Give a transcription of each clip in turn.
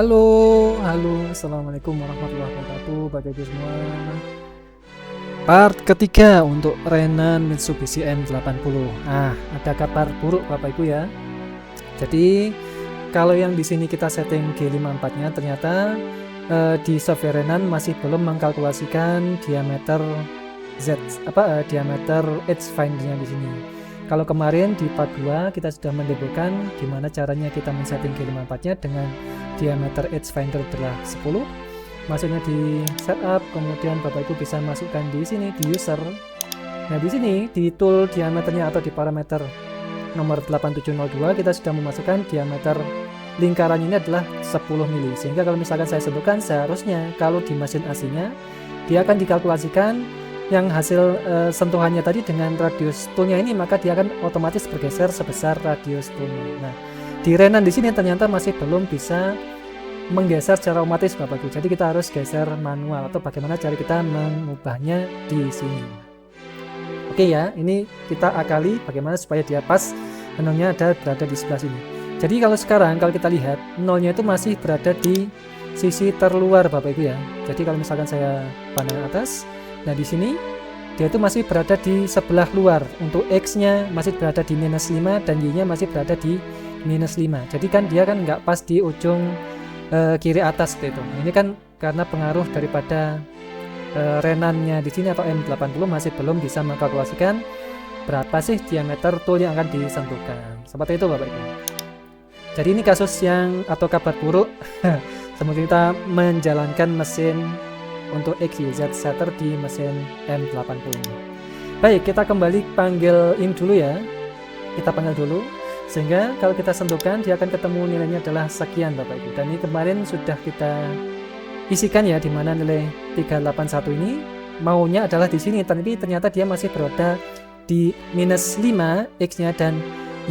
Halo, assalamualaikum warahmatullahi wabarakatuh, Bapak Ibu semua. Part ketiga untuk Renan Mitsubishi M80. Ada kabar buruk Bapak Ibu ya. Jadi kalau yang di sini kita setting G54-nya, ternyata di software Renan masih belum mengkalkulasikan diameter diameter edge finder-nya di sini. Kalau kemarin di part 2 kita sudah mendebokan gimana caranya kita men-setting G54-nya dengan diameter edge finder adalah 10. Masuknya di setup, kemudian Bapak Ibu bisa masukkan di sini di user. Nah, di sini di tool diameternya atau di parameter nomor 8702 kita sudah memasukkan diameter lingkarannya ini adalah 10 mili. Sehingga kalau misalkan saya sebutkan, seharusnya kalau di mesin aslinya dia akan dikalkulasikan yang hasil sentuhannya tadi dengan radius toolnya ini, maka dia akan otomatis bergeser sebesar radius toolnya. Nah, di Renan di sini ternyata masih belum bisa menggeser secara otomatis Bapak Ibu. Jadi kita harus geser manual atau bagaimana cara kita mengubahnya di sini. Oke ya, ini kita akali bagaimana supaya dia pas nolnya berada di sebelah sini. Jadi kalau sekarang kalau kita lihat nolnya itu masih berada di sisi terluar Bapak Ibu ya. Jadi kalau misalkan saya pandang atas, nah di sini dia itu masih berada di sebelah luar. Untuk X-nya masih berada di -5 dan Y-nya masih berada di -5. Jadi kan dia kan nggak pas di ujung kiri atas itu. Ini kan karena pengaruh daripada Renannya di sini atau M80 masih belum bisa mengkalkulasikan berapa sih diameter tool yang akan disentuhkan. Seperti itu Bapak Ibu. Jadi ini kasus yang atau kabar buruk semoga kita menjalankan mesin untuk XYZ setter di mesin M80 ini. Baik, kita kembali panggil in dulu ya. Kita panggil dulu sehingga kalau kita sentuhkan dia akan ketemu nilainya adalah sekian Bapak Ibu. Dan ini kemarin sudah kita isikan ya, di mana nilai 381 ini maunya adalah di sini, tapi ternyata dia masih berada di -5 X-nya dan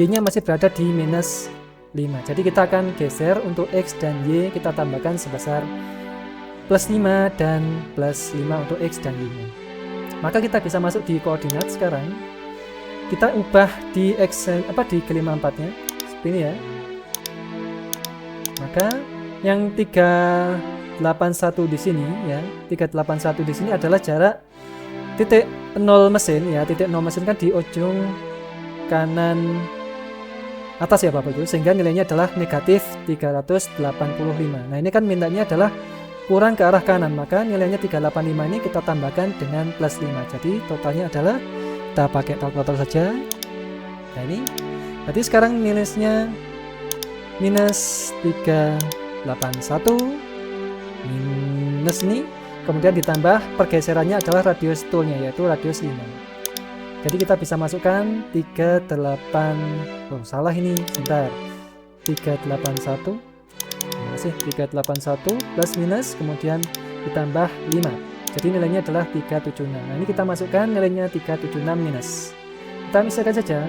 Y-nya masih berada di -5. Jadi kita akan geser untuk X dan Y, kita tambahkan sebesar +5 dan +5 untuk X dan Y-nya. Maka kita bisa masuk di koordinat sekarang. Kita ubah di di G54-nya seperti ini ya. Maka yang 381 di sini ya, 381 di sini adalah jarak titik 0 mesin ya. Titik 0 mesin kan di ujung kanan atas ya Bapak Ibu, sehingga nilainya adalah negatif 385. Nah, ini kan mintanya adalah kurang ke arah kanan, maka nilainya 385 ini kita tambahkan dengan +5. Jadi totalnya adalah, kita pakai kalkulator saja. Nah ini, berarti sekarang nilainya -381 minus ini, kemudian ditambah pergeserannya adalah radius toolnya yaitu radius 5. Jadi kita bisa masukkan 381 plus minus kemudian ditambah 5. Jadi nilainya adalah 376. Nah, ini kita masukkan nilainya 376 minus. Kita misalkan saja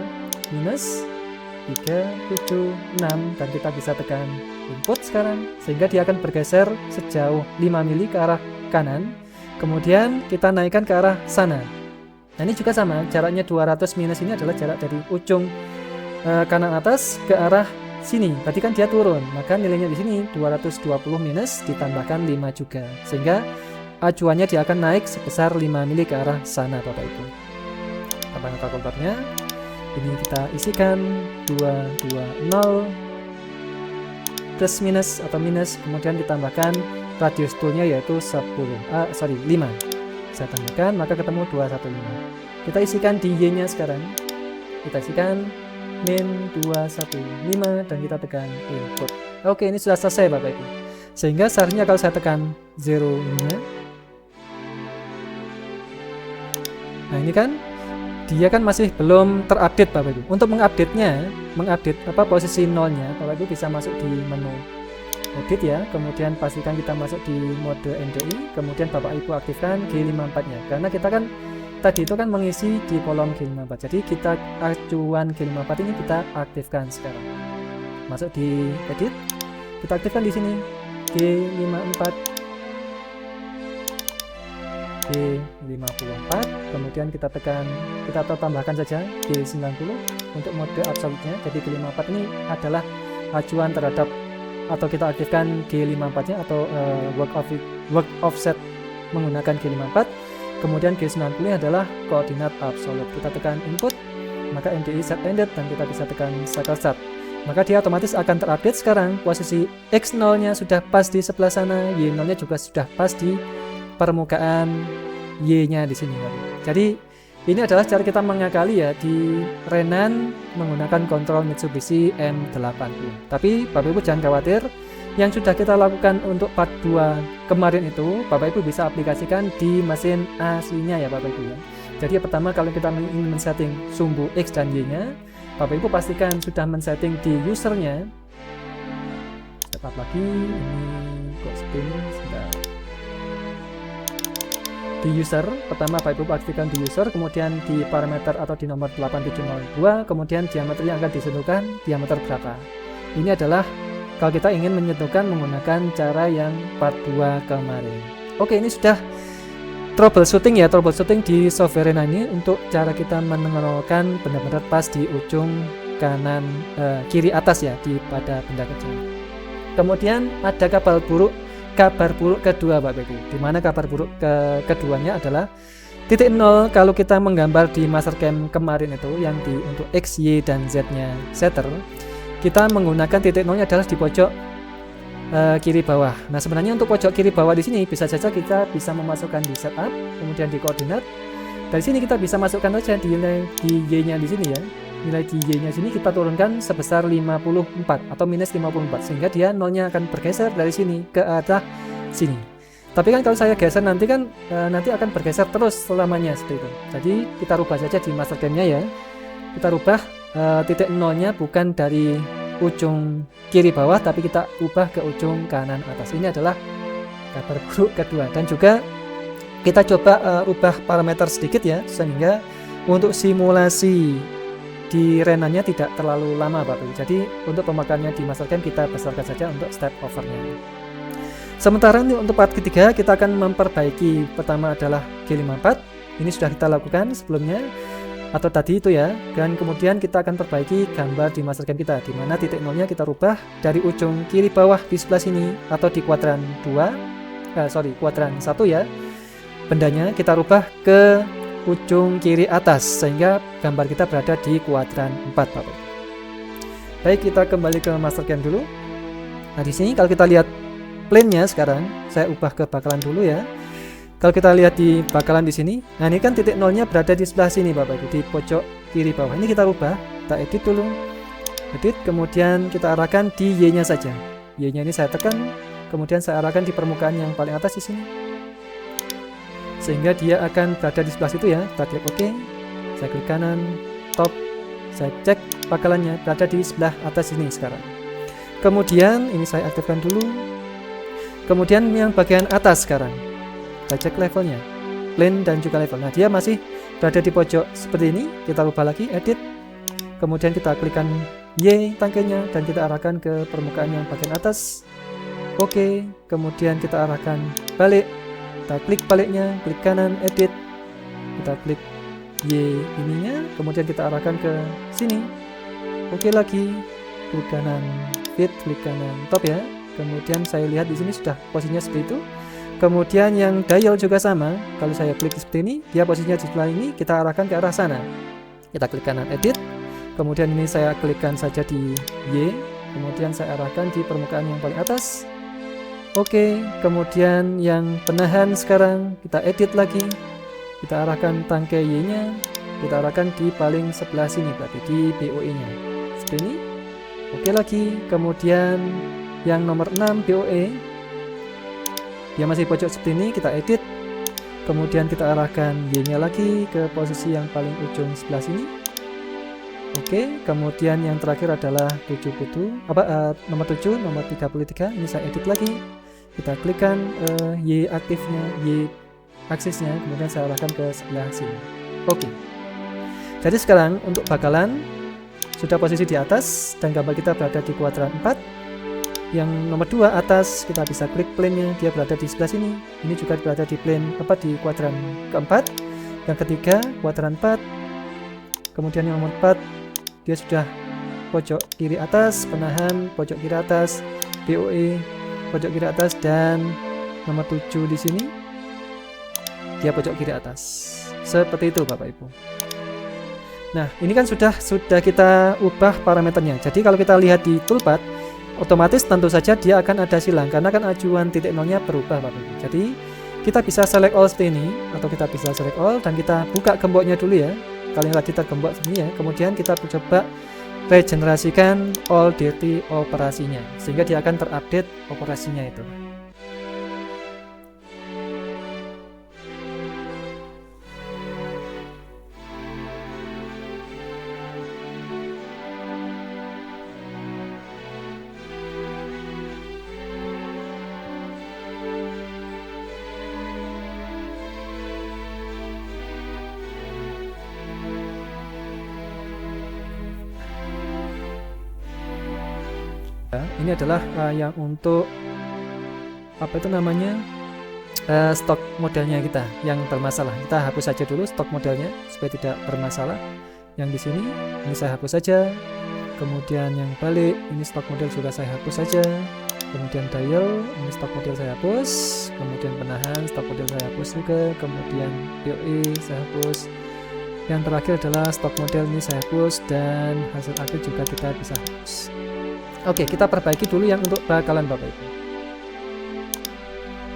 minus 376 dan kita bisa tekan input sekarang sehingga dia akan bergeser sejauh 5 mili ke arah kanan. Kemudian kita naikkan ke arah sana. Nah, ini juga sama, jaraknya 200 minus ini adalah jarak dari ujung kanan atas ke arah sini. Berarti kan dia turun. Maka nilainya di sini 220 minus ditambahkan 5 juga. Sehingga acuannya dia akan naik sebesar 5 mili ke arah sana Bapak Ibu. Tambahkan kalkulatornya. Ini kita isikan 220 plus minus atau minus, kemudian ditambahkan radius toolnya yaitu 5. Saya tambahkan, maka ketemu 215. Kita isikan di Y-nya sekarang. Kita isikan min 215 dan kita tekan input. Oke, ini sudah selesai Bapak Ibu. Sehingga seharusnya kalau saya tekan 0-nya, nah ini kan dia kan masih belum terupdate Bapak Ibu. Untuk mengupdate posisi nolnya, Bapak Ibu bisa masuk di menu edit ya, kemudian pastikan kita masuk di mode NDI, kemudian Bapak Ibu aktifkan G54-nya. Karena kita kan tadi itu kan mengisi di kolom G54. Jadi kita acuan G54 ini kita aktifkan sekarang. Masuk di edit, kita aktifkan di sini G54 G54, kemudian kita tambahkan saja G90 untuk mode absolutnya. Jadi G54 ini adalah acuan terhadap atau kita aktifkan G54 nya atau work offset menggunakan G54. Kemudian G90 adalah koordinat absolut. Kita tekan input, maka MDI set ended dan kita bisa tekan cycle start. Maka dia otomatis akan terupdate sekarang. Posisi X0 nya sudah pas di sebelah sana, Y0 nya juga sudah pas di permukaan Y nya di sini. Jadi ini adalah cara kita mengakali ya di Renan menggunakan kontrol Mitsubishi M80. Tapi Bapak Ibu jangan khawatir, yang sudah kita lakukan untuk part 2 kemarin itu Bapak Ibu bisa aplikasikan di mesin aslinya ya Bapak Ibu ya. Jadi pertama kalau kita ingin men-setting sumbu X dan Y nya, Bapak Ibu pastikan sudah men-setting di usernya. Step up lagi, ini kok seperti ini, sebentar. Di user, pertama Bapak Ibu aktifkan di user, kemudian di parameter atau di nomor 8702, kemudian diameter yang akan disentuhkan diameter berapa. Ini adalah kalau kita ingin menyentuhkan menggunakan cara yang part 2 kemarin. Oke, ini sudah troubleshooting ya, troubleshooting di software Renan ini untuk cara kita menengerolkan benar-benar pas di ujung kanan kiri atas ya pada benda kecil. Kemudian ada kabar buruk kedua Bapak Ibu, di mana kabar buruk keduanya adalah titik 0 kalau kita menggambar di Mastercam kemarin itu yang untuk X, Y, dan Z nya setter, kita menggunakan titik 0 nya adalah di pojok kiri bawah. Nah sebenarnya untuk pojok kiri bawah di sini bisa saja kita bisa memasukkan di setup, kemudian di koordinat. Dari sini kita bisa masukkan saja di nilai di Y nya di sini ya. Nilai di Y nya sini kita turunkan sebesar 54 atau minus 54 sehingga dia 0 nya akan bergeser dari sini ke arah sini. Tapi kan kalau saya geser nanti kan nanti akan bergeser terus selamanya seperti itu. Jadi kita rubah saja di Mastercam nya ya. Kita rubah titik 0 nya bukan dari ujung kiri bawah tapi kita ubah ke ujung kanan atas. Ini adalah kabar buruk kedua. Dan juga kita coba ubah parameter sedikit ya sehingga untuk simulasi di Renannya tidak terlalu lama Bapak. Jadi untuk pemakaiannya di Mastercam kita besarkan saja untuk step overnya. Sementara untuk part ketiga kita akan memperbaiki, pertama adalah G54. Ini sudah kita lakukan sebelumnya atau tadi itu ya, dan kemudian kita akan perbaiki gambar di Mastercam kita, di mana titik 0 nya kita rubah dari ujung kiri bawah di sebelah sini atau di kuadran 2, kuadran 1 ya, bendanya kita rubah ke ujung kiri atas sehingga gambar kita berada di kuadran 4 Bapak. Baik, kita kembali ke Mastercam dulu. Nah di sini kalau kita lihat plane-nya sekarang, saya ubah ke bakalan dulu ya. Kalau kita lihat di bakalan di sini, nah ini kan titik 0 nya berada di sebelah sini Bapak Ibu, di pojok kiri bawah. Ini kita rubah, kita edit dulu. Edit, kemudian kita arahkan di Y nya saja. Y nya ini saya tekan, kemudian saya arahkan di permukaan yang paling atas di sini. Sehingga dia akan berada di sebelah situ ya. Kita klik OK. Saya klik kanan, top. Saya cek bakalannya berada di sebelah atas ini sekarang. Kemudian ini saya aktifkan dulu. Kemudian yang bagian atas sekarang. Kita cek levelnya, plane dan juga level. Nah dia masih berada di pojok seperti ini. Kita ubah lagi, edit, kemudian kita klikkan Y tangkainya dan kita arahkan ke permukaan yang bagian atas. Oke, kemudian kita arahkan balik, kita klik baliknya, klik kanan, edit, kita klik Y ininya, kemudian kita arahkan ke sini. Oke lagi, klik kanan fit, klik kanan top ya. Kemudian saya lihat di sini sudah posisinya seperti itu. Kemudian yang dial juga sama, kalau saya klik seperti ini, dia posisinya di sebelah ini, kita arahkan ke arah sana. Kita klik kanan edit, kemudian ini saya klikkan saja di Y, kemudian saya arahkan di permukaan yang paling atas. Oke, kemudian yang penahan sekarang kita edit lagi, kita arahkan tangkai Y nya, kita arahkan di paling sebelah sini, berarti di BOE nya, seperti ini. Oke lagi, kemudian yang nomor 6 BOE, dia masih pojok seperti ini, kita edit, kemudian kita arahkan Y nya lagi ke posisi yang paling ujung sebelah sini. Oke, kemudian yang terakhir adalah nomor 7, nomor 33, ini saya edit lagi, kita klikkan Y aktifnya, Y aksisnya, kemudian saya arahkan ke sebelah sini. Oke, jadi sekarang untuk bakalan sudah posisi di atas dan gambar kita berada di kuadran 4. Yang nomor 2 atas kita bisa klik plane-nya, dia berada di sebelah sini. Ini juga berada di plane di kuadran keempat. Yang ketiga kuadran 4. Kemudian yang nomor 4 dia sudah pojok kiri atas, penahan pojok kiri atas. BOE pojok kiri atas, dan nomor 7 di sini dia pojok kiri atas. Seperti itu Bapak Ibu. Nah, ini kan sudah kita ubah parameternya. Jadi kalau kita lihat di toolpath, otomatis tentu saja dia akan ada silang karena kan acuan titik nolnya berubah Bapak Ibu. Jadi kita bisa select all seperti ini, atau kita bisa select all dan kita buka gemboknya dulu ya. Kalian tadi tergembok sini ya. Kemudian kita coba regenerasikan all dirty operasinya sehingga dia akan terupdate operasinya itu. Ini adalah yang untuk apa itu namanya stok modelnya kita yang bermasalah. Kita hapus saja dulu stok modelnya supaya tidak bermasalah. Yang di sini ini saya hapus saja. Kemudian yang balik ini stok model juga saya hapus saja. Kemudian dial ini stok model saya hapus. Kemudian penahan stok model saya hapus juga. Kemudian BOE saya hapus. Yang terakhir adalah stok model ini saya hapus, dan hasil akhir juga kita bisa hapus. Oke, kita perbaiki dulu yang untuk bakalan Bapak Ibu.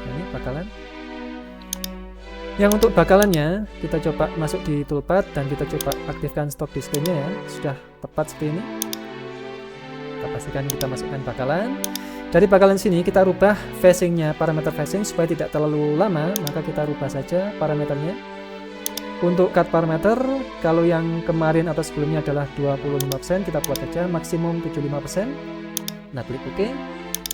Ini bakalan. Yang untuk bakalannya kita coba masuk di toolpath dan kita coba aktifkan stock display-nya ya. Sudah tepat seperti ini. Kita pastikan kita masukkan bakalan. Dari bakalan sini kita rubah facing-nya, parameter facing supaya tidak terlalu lama, maka kita rubah saja parameternya. Untuk cut parameter, kalau yang kemarin atau sebelumnya adalah 25%, kita buat saja maksimum 75%. Nah, klik OK.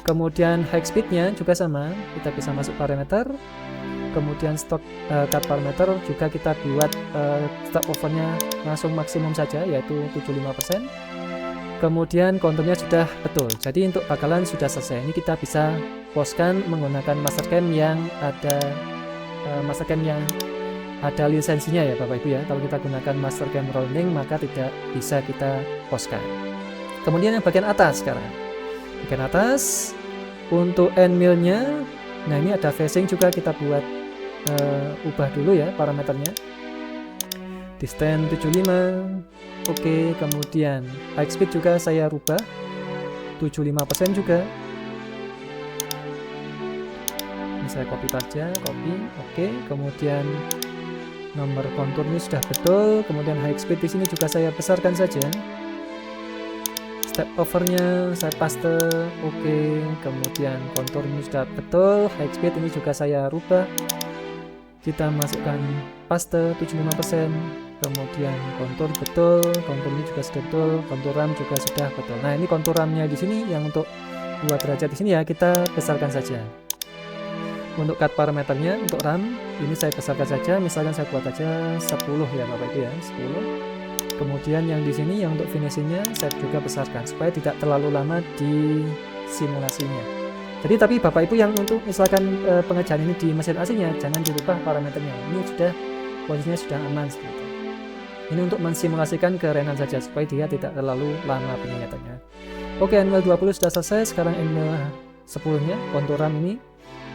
Kemudian high speed-nya juga sama, kita bisa masuk parameter. Kemudian stock cut parameter juga kita buat stop over-nya langsung maksimum saja, yaitu 75%. Kemudian konturnya sudah betul. Jadi untuk bakalan sudah selesai. Ini kita bisa postkan menggunakan mastercam yang ada ada lisensinya ya Bapak Ibu ya. Kalau kita gunakan mastercam rounding maka tidak bisa kita postkan. Kemudian yang bagian atas sekarang. Bagian atas untuk end mill-nya, nah ini ada facing juga kita buat ubah dulu ya parameternya. Distance 75. Oke, kemudian high speed juga saya rubah 75% juga. Ini saya copy saja, copy. Oke, kemudian nomor kontur ini sudah betul. Kemudian high speed di sini juga saya besarkan saja. Step overnya saya paste. Oke, kemudian kontur ini sudah betul. High speed ini juga saya rubah. Kita masukkan paste 75%. Kemudian kontur betul, kontur ini juga sudah betul, kontur RAM juga sudah betul. Nah, ini kontur RAM-nya di sini yang untuk 2 derajat di sini ya kita besarkan saja. Untuk cut parameternya untuk RAM ini saya besarkan saja, misalkan saya buat aja 10 ya Bapak Ibu ya, 10. Kemudian yang di sini yang untuk finishingnya saya juga besarkan supaya tidak terlalu lama di simulasinya. Jadi tapi Bapak Ibu yang untuk misalkan pengerjaan ini di mesin aslinya jangan dirubah parameternya. Ini sudah posisinya sudah aman seperti itu. Ini untuk mensimulasikan kerenan saja supaya dia tidak terlalu lama penyayatannya. Oke, annual 20 sudah selesai. Sekarang annual 10-nya kontur RAM ini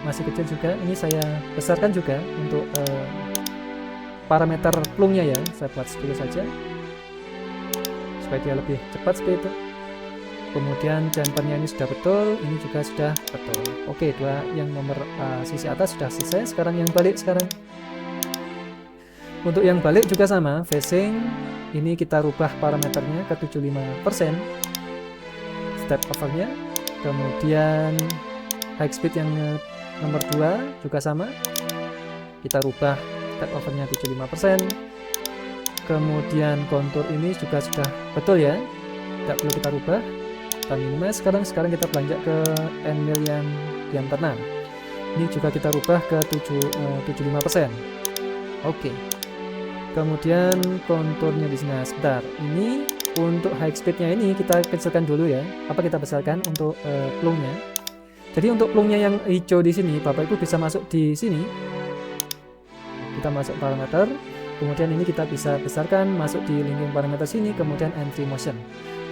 masih kecil juga. Ini saya besarkan juga untuk parameter plungnya ya. Saya buat 10 saja supaya dia lebih cepat seperti itu. Kemudian jumpernya ini sudah betul, ini juga sudah betul. Oke, dua yang nomor sisi atas sudah selesai. Sekarang yang balik sekarang. Untuk yang balik juga sama, facing ini kita rubah parameternya ke 75%. Step overnya. Kemudian high speed yang nomor 2 juga sama. Kita rubah step overnya 75%. Kemudian kontur ini juga sudah betul ya. Tidak perlu kita rubah. Kita minimize. Sekarang kita belanjak ke end mill yang diameter 6. Ini juga kita rubah ke 75%. Oke. Kemudian konturnya di sini. Sebentar. Ini untuk high speednya ini kita kecilkan dulu ya. Apa kita besarkan untuk plungnya. Jadi untuk plungnya yang hijau di sini, Bapak Ibu bisa masuk di sini. Kita masuk parameter. Kemudian ini kita bisa besarkan, masuk di linking parameter sini, kemudian entry motion.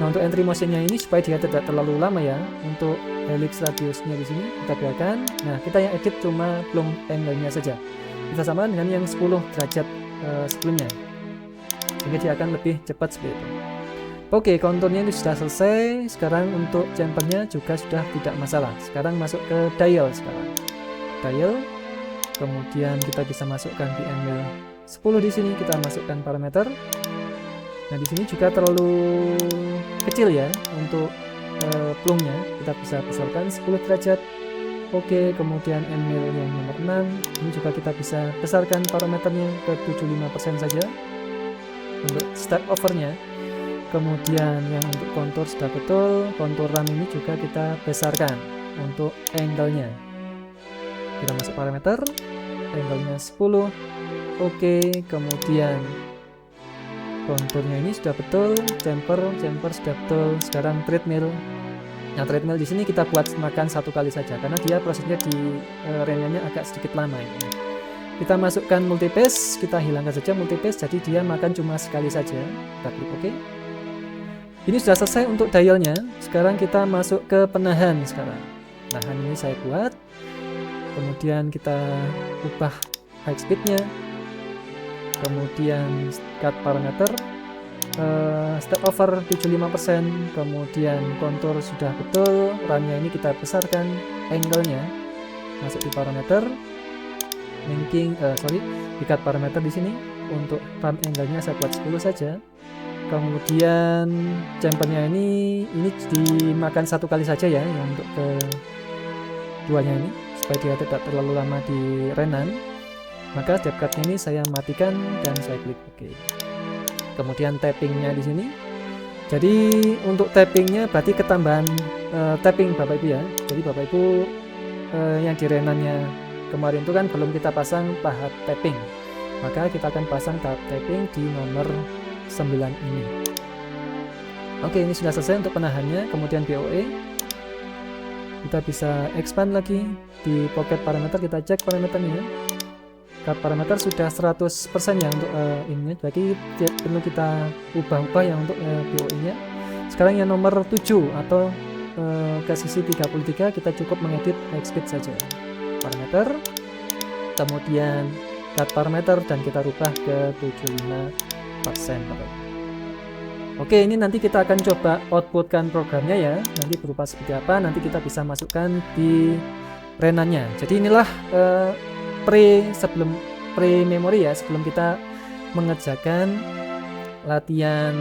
Nah, untuk entry motionnya ini supaya dia tidak terlalu lama ya, untuk helix radiusnya di sini kita biarkan. Nah, kita yang edit cuma plumb angle-nya saja. Kita samakan dengan yang 10 derajat sebelumnya, sehingga dia akan lebih cepat seperti itu. Oke, konturnya ini sudah selesai. Sekarang untuk chamfernya juga sudah tidak masalah. Sekarang masuk ke dial sekarang. Dial, kemudian kita bisa masukkan di angle 10 di sini, kita masukkan parameter. Nah, di sini juga terlalu kecil ya untuk plumbnya. Kita bisa besarkan 10 derajat. Oke, kemudian angle yang nomor 6. Ini juga kita bisa besarkan parameternya ke 75% saja untuk step overnya. Kemudian yang untuk kontur sudah betul. Kontur RAM ini juga kita besarkan untuk angle-nya. Kita masuk parameter, angle-nya 10. Oke, kemudian konturnya ini sudah betul, chamfer sudah betul. Sekarang treadmill. Nah, treadmill di sini kita buat makan satu kali saja karena dia prosesnya di renanya agak sedikit lama ini. Kita masukkan multipace, kita hilangkan saja multipace, jadi dia makan cuma sekali saja. Kita klik OK. Ini sudah selesai untuk dialnya. Sekarang kita masuk ke penahan sekarang. Penahan ini saya buat. Kemudian kita ubah high speednya. Kemudian cut parameter, step over 75%, kemudian kontur sudah betul, RAM-nya ini kita besarkan, angle-nya masuk di parameter, linking, di cut parameter di sini untuk RAM angle-nya saya buat 10 saja. Kemudian chamfernya ini dimakan satu kali saja ya, yang untuk keduanya ini supaya dia tidak terlalu lama di renan. Maka step cut-nya ini saya matikan dan saya klik OK. Kemudian tappingnya di sini. Jadi untuk tappingnya berarti ketambahan tapping Bapak Ibu ya. Jadi Bapak Ibu yang di renannya kemarin itu kan belum kita pasang tahap tapping. Maka kita akan pasang tahap tapping di nomor 9 ini. Oke, ini sudah selesai untuk penahannya. Kemudian BOE. Kita bisa expand lagi di pocket parameter, kita cek parameternya. Cut parameter sudah 100% ya untuk ini, jadi perlu kita ubah-ubah yang untuk BOE-nya. Sekarang yang nomor 7 atau ke sisi 33 kita cukup mengedit high speed saja. Parameter, kemudian cut parameter dan kita rubah ke 75%. Oke, ini nanti kita akan coba outputkan programnya ya. Nanti berupa seperti apa, nanti kita bisa masukkan di renannya. Jadi inilah pre-memory ya, sebelum kita mengerjakan latihan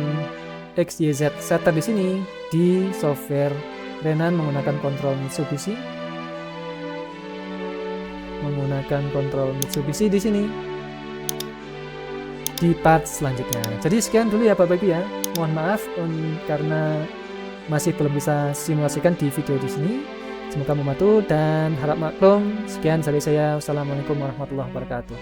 XYZ setter di sini di software Renan menggunakan kontrol Mitsubishi. Di sini di part selanjutnya. Jadi sekian dulu ya Bapak Ibu ya. Mohon maaf karena masih belum bisa simulasikan di video di sini. Semoga membantu dan harap maklum. Sekian dari saya. Wassalamualaikum warahmatullahi wabarakatuh.